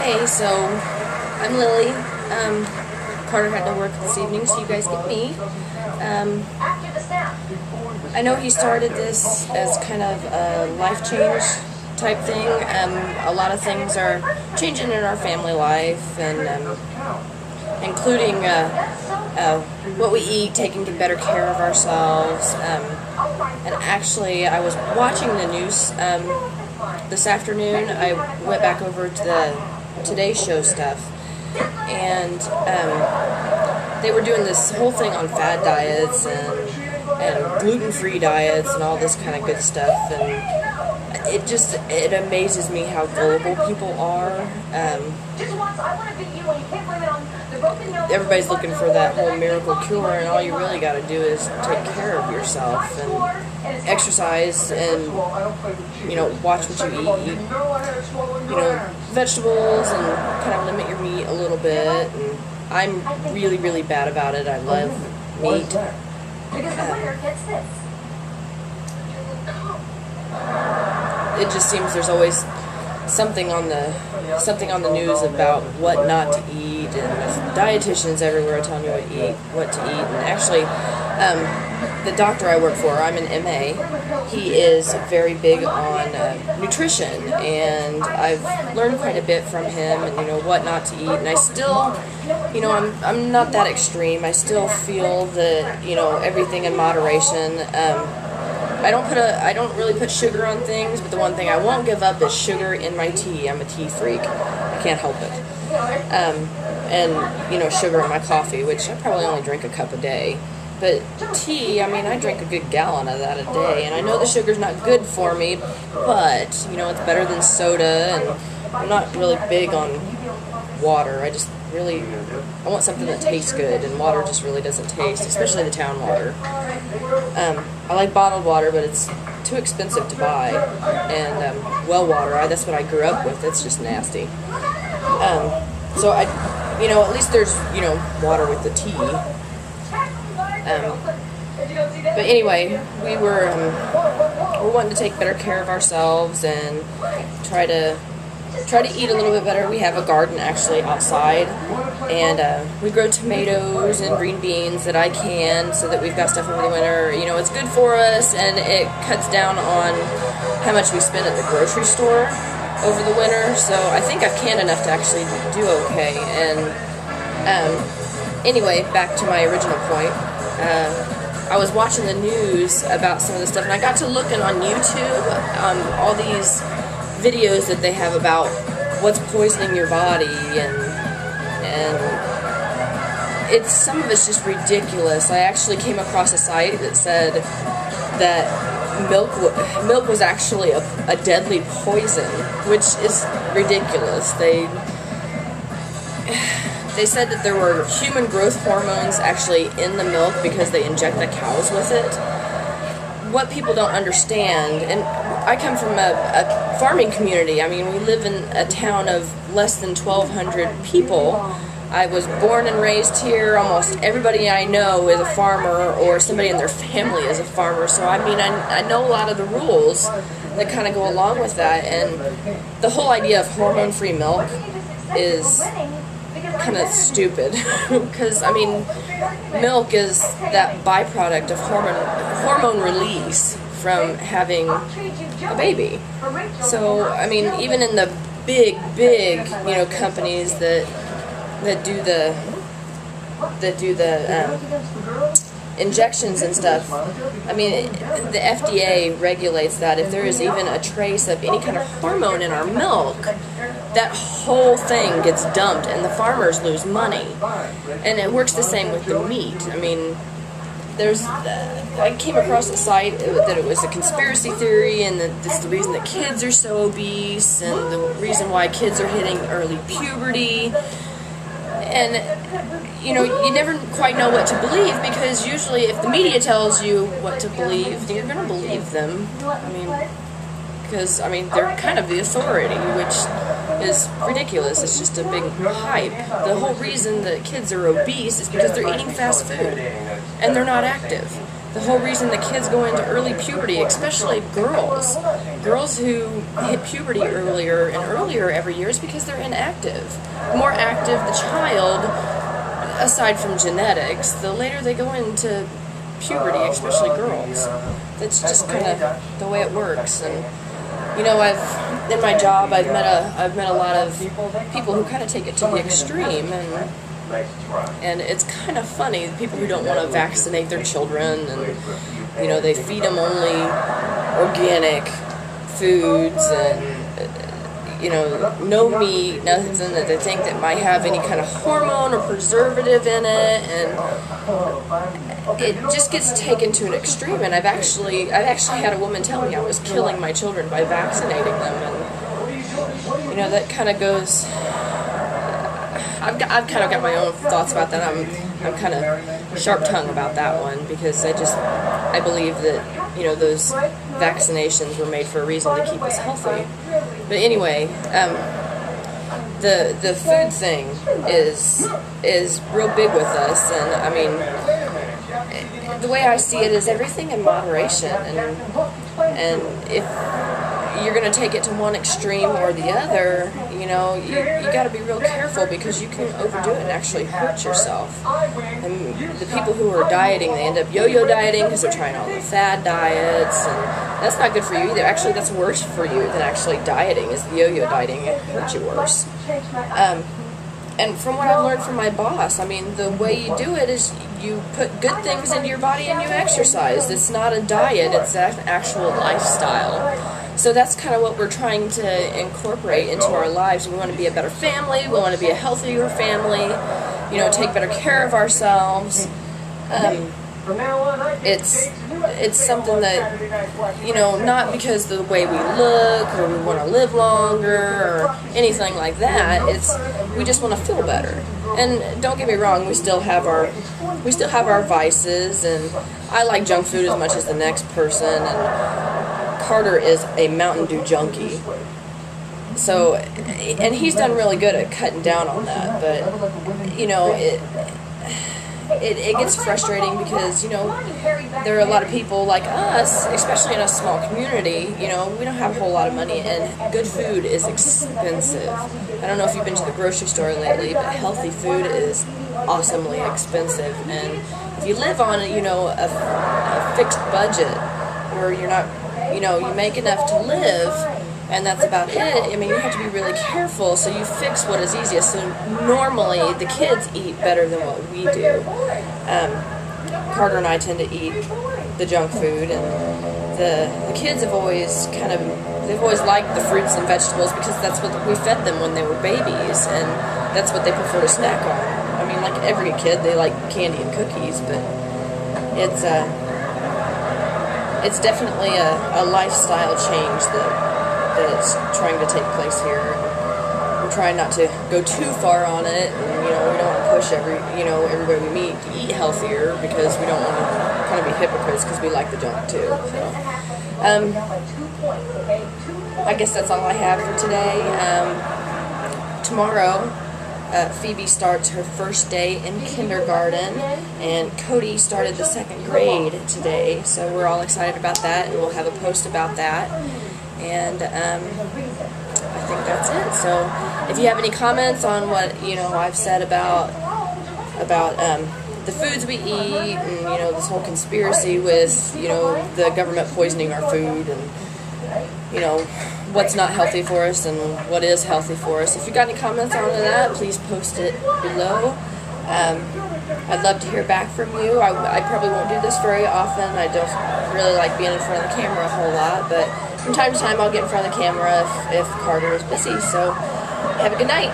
Hey, so I'm Lily. Carter had to work this evening, so you guys get me. I know he started this as kind of a life change type thing. A lot of things are changing in our family life, and including what we eat, taking better care of ourselves. And actually, I was watching the news this afternoon. I went back over to the Today Show stuff, and they were doing this whole thing on fad diets and gluten-free diets and all this kind of good stuff, and it amazes me how gullible people are. Everybody's looking for that whole miracle cure, and all you really got to do is take care of yourself and exercise and watch what you eat. Vegetables, and kind of limit your meat a little bit. And I'm really, really bad about it. I love meat. It just seems there's always something on the news about what not to eat, and there's dietitians everywhere telling you what to eat. And actually, the doctor I work for, I'm an MA, he is very big on nutrition, and I've learned quite a bit from him, and what not to eat. And I still, I'm not that extreme. I still feel that everything in moderation. I don't really put sugar on things, but the one thing I won't give up is sugar in my tea. I'm a tea freak. I can't help it. And sugar in my coffee, which I probably only drink a cup a day. But tea, I drink a good gallon of that a day. And I know the sugar's not good for me, but it's better than soda. And I'm not really big on water. I want something that tastes good, and water just really doesn't taste, especially the town water. I like bottled water, but it's too expensive to buy. And well water, that's what I grew up with. It's just nasty. So at least there's water with the tea. But anyway, we're wanting to take better care of ourselves and try to eat a little bit better. We have a garden actually outside, and we grow tomatoes and green beans that I can, so that we've got stuff over the winter. It's good for us, and it cuts down on how much we spend at the grocery store over the winter. So I think I've canned enough to actually do okay. And anyway, back to my original point. I was watching the news about some of the stuff, and I got to looking on YouTube, all these videos that they have about what's poisoning your body, and some of it's just ridiculous. I actually came across a site that said that milk was actually a deadly poison, which is ridiculous. They said that there were human growth hormones actually in the milk because they inject the cows with it. What people don't understand, and I come from a farming community. We live in a town of less than 1,200 people. I was born and raised here. Almost everybody I know is a farmer, or somebody in their family is a farmer. So I know a lot of the rules that kind of go along with that. And the whole idea of hormone-free milk is kind of stupid, because milk is that byproduct of hormone release from having a baby. So even in the big companies that do the injections and stuff, the FDA regulates that if there is even a trace of any kind of hormone in our milk, that whole thing gets dumped and the farmers lose money. And it works the same with the meat. I came across a site that it was a conspiracy theory, and that this is the reason that kids are so obese, and the reason why kids are hitting early puberty. And you never quite know what to believe, because usually if the media tells you what to believe, you're going to believe them. Because they're kind of the authority, which is ridiculous. It's just a big hype. The whole reason that kids are obese is because they're eating fast food and they're not active. the whole reason the kids go into early puberty, especially girls who hit puberty earlier and earlier every year, is because they're inactive. The more active the child, aside from genetics, the later they go into puberty, especially girls. That's just kind of the way it works. And you know, in my job, I've met a lot of people who kind of take it to the extreme, and it's kind of funny, the people who don't want to vaccinate their children, and you know, they feed them only organic foods, and you know, no meat, nothing that they think that might have any kind of hormone or preservative in it, and it just gets taken to an extreme. And I've actually had a woman tell me I was killing my children by vaccinating them, and you know, that kind of goes. I've kind of got my own thoughts about that. I'm kind of sharp-tongued about that one, because I believe that, you know, those vaccinations were made for a reason, to keep us healthy. But anyway, the food thing is real big with us, and I mean, the way I see it is everything in moderation, and if you're going to take it to one extreme or the other, you know, you got to be real careful, because you can overdo it and actually hurt yourself. And the people who are dieting, they end up yo-yo dieting because they're trying all the fad diets, and that's not good for you either. Actually, that's worse for you than actually dieting, is the yo-yo dieting. It hurts you worse. And from what I've learned from my boss, I mean, the way you do it is you put good things into your body and you exercise. It's not a diet, it's an actual lifestyle. So that's kind of what we're trying to incorporate into our lives. We want to be a better family, we want to be a healthier family, you know, take better care of ourselves. It's something that, you know, not because of the way we look or we want to live longer or anything like that. We just want to feel better. And don't get me wrong, we still have our vices, and I like junk food as much as the next person, and Carter is a Mountain Dew junkie. So, and he's done really good at cutting down on that, but you know, it gets frustrating, because, you know, there are a lot of people like us, especially in a small community, you know, we don't have a whole lot of money, and good food is expensive. I don't know if you've been to the grocery store lately, but healthy food is awesomely expensive. And if you live on, you know, a fixed budget, where you're not, you know, you make enough to live, and that's about it. I mean, you have to be really careful, so you fix what is easiest. So normally, the kids eat better than what we do. Carter and I tend to eat the junk food, and the kids have always they've always liked the fruits and vegetables, because that's what we fed them when they were babies, and that's what they prefer to snack on. I mean, like every kid, they like candy and cookies, but it's definitely a lifestyle change that's trying to take place here. We're trying not to go too far on it, and you know, we don't want to push everybody we meet to eat healthier, because we don't want to kind of be hypocrites, because we like the junk too. So, I guess that's all I have for today. Tomorrow, Phoebe starts her first day in kindergarten, and Cody started the 2nd grade today, so we're all excited about that, and we'll have a post about that. And I think that's it. So if you have any comments on what, you know, I've said about the foods we eat, and you know, this whole conspiracy with, you know, the government poisoning our food, and you know, what's not healthy for us and what is healthy for us, if you got any comments on that, please post it below. I'd love to hear back from you. I probably won't do this very often. I don't really like being in front of the camera a whole lot, but from time to time I'll get in front of the camera if Carter is busy. So have a good night.